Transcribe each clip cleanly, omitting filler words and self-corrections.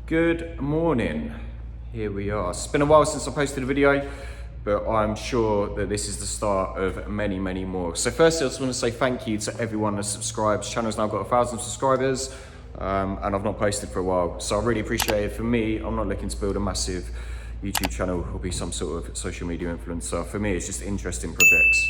Good morning. Here we are. It's been a while since I posted a video, but I'm sure that this is the start of many, many more. So firstly, I just want to say thank you to everyone that subscribes. The channel's now got 1,000 subscribers, and I've not posted for a while. So I really appreciate it. For me, I'm not looking to build a massive YouTube channel or be some sort of social media influencer. For me, it's just interesting projects,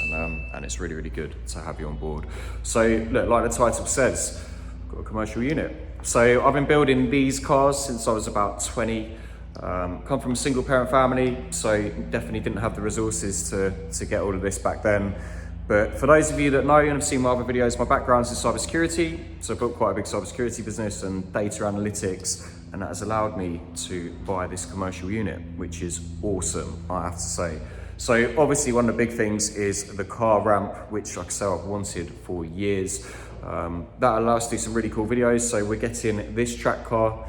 and it's really, really good to have you on board. So look, like the title says, I've got a commercial unit. So I've been building these cars since I was about 20. Come from a single parent family, so definitely didn't have the resources to get all of this back then. But for those of you that know and have seen my other videos, my background's in cybersecurity. So I've built quite a big cybersecurity business and data analytics, and that has allowed me to buy this commercial unit, which is awesome, I have to say. So obviously one of the big things is the car ramp, which like I say, I've wanted for years. That allows us to do some really cool videos. So we're getting this track car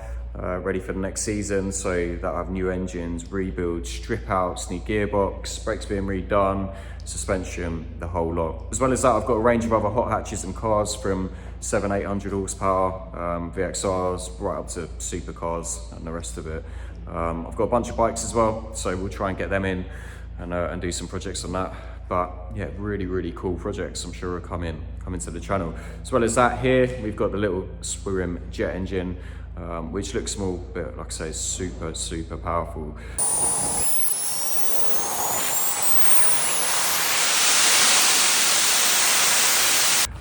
ready for the next season. So that'll have new engines, rebuilds, strip outs, new gearbox, brakes being redone, suspension, the whole lot. As well as that, I've got a range of other hot hatches and cars from 700-800 horsepower, VXRs, right up to supercars and the rest of it. I've got a bunch of bikes as well, so we'll try and get them in and do some projects on that. But yeah, really, really cool projects I'm sure will come into the channel. As well as that, here we've got the little Swirim jet engine, which looks small, but like I say, it's super, super powerful.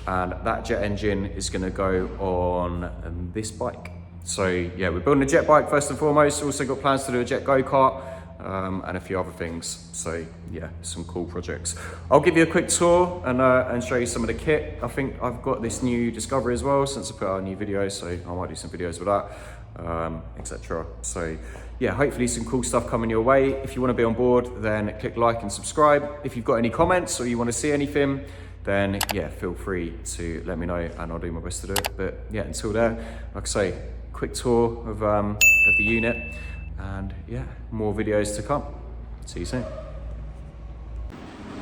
And that jet engine is gonna go on this bike. So yeah, we're building a jet bike first and foremost. Also got plans to do a jet go-kart, and a few other things. So yeah, some cool projects. I'll give you a quick tour and show you some of the kit. I think I've got this new Discovery as well since I put out a new video, so I might do some videos with that, etc. So yeah, hopefully some cool stuff coming your way. If you want to be on board, then click like and subscribe. If you've got any comments or you want to see anything, then yeah, feel free to let me know and I'll do my best to do it. But yeah, until there, like I say, quick tour of the unit. And yeah, more videos to come. See you soon.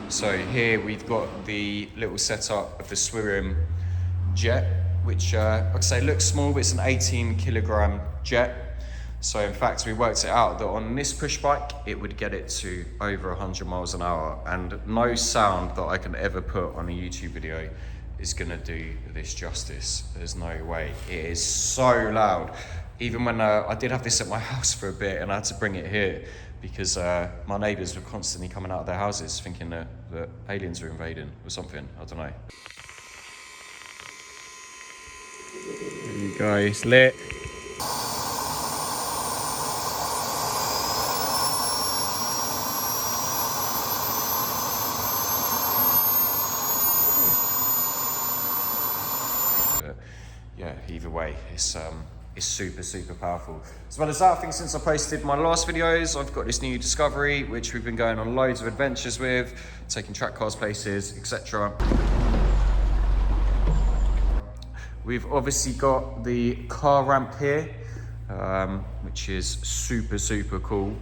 So here we've got the little setup of the Swirim jet, which like I say looks small, but it's an 18 kilogram jet. So in fact, we worked it out that on this push bike, it would get it to over 100 miles an hour, and no sound that I can ever put on a YouTube video is gonna do this justice. There's no way. It is so loud. Even when I did have this at my house for a bit and I had to bring it here because my neighbours were constantly coming out of their houses thinking that aliens were invading or something, I don't know. There you go, it's lit. But yeah, either way, it's super, super powerful. As well as that, I think since I posted my last videos, I've got this new Discovery, which we've been going on loads of adventures with, taking track cars places, etc. We've obviously got the car ramp here, which is super, super cool.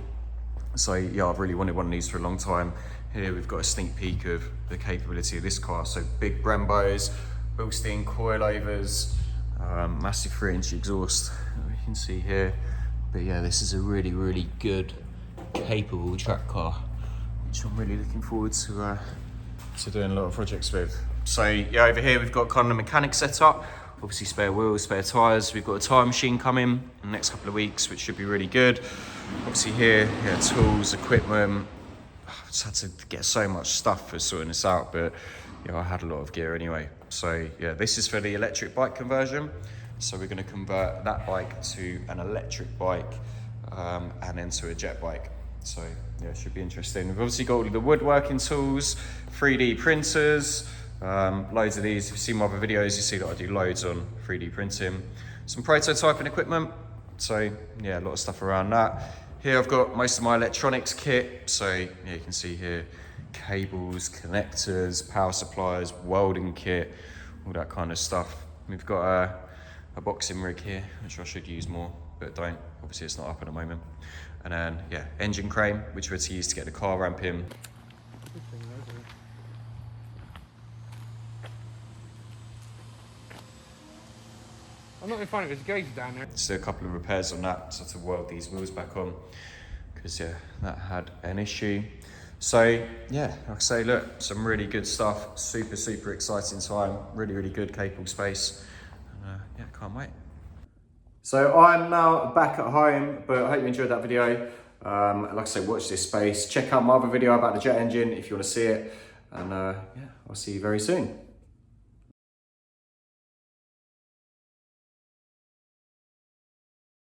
So yeah, I've really wanted one of these for a long time. Here we've got a sneak peek of the capability of this car. So big Brembos, Bilstein coilovers, massive 3-inch exhaust, you can see here. But yeah, this is a really, really good, capable track car, which I'm really looking forward to doing a lot of projects with. So yeah, over here we've got kind of the mechanic setup. Obviously spare wheels, spare tyres. We've got a tyre machine coming in the next couple of weeks, which should be really good. Obviously here, yeah, tools, equipment. I just had to get so much stuff for sorting this out, but yeah, I had a lot of gear anyway. So yeah, this is for the electric bike conversion. So we're gonna convert that bike to an electric bike and then to a jet bike. So yeah, it should be interesting. We've obviously got all of the woodworking tools, 3D printers, loads of these. If you've seen my other videos, you see that I do loads on 3D printing. Some prototyping equipment. So yeah, a lot of stuff around that. Here I've got most of my electronics kit. So yeah, you can see here, cables, connectors, power supplies, welding kit, all that kind of stuff. We've got a boxing rig here, which I should use more, but don't. Obviously it's not up at the moment. And then yeah, engine crane, which we're to use to get the car ramp in. I'm not in front of it, there's a gauge down there. Just do a couple of repairs on that, so to weld these wheels back on, because yeah, that had an issue. So yeah, like I say, look, some really good stuff, super exciting time, really good capable space, and yeah, can't wait. So I'm now back at home, but I hope you enjoyed that video. Like I say, watch this space, check out my other video about the jet engine if you want to see it, and yeah, I'll see you very soon.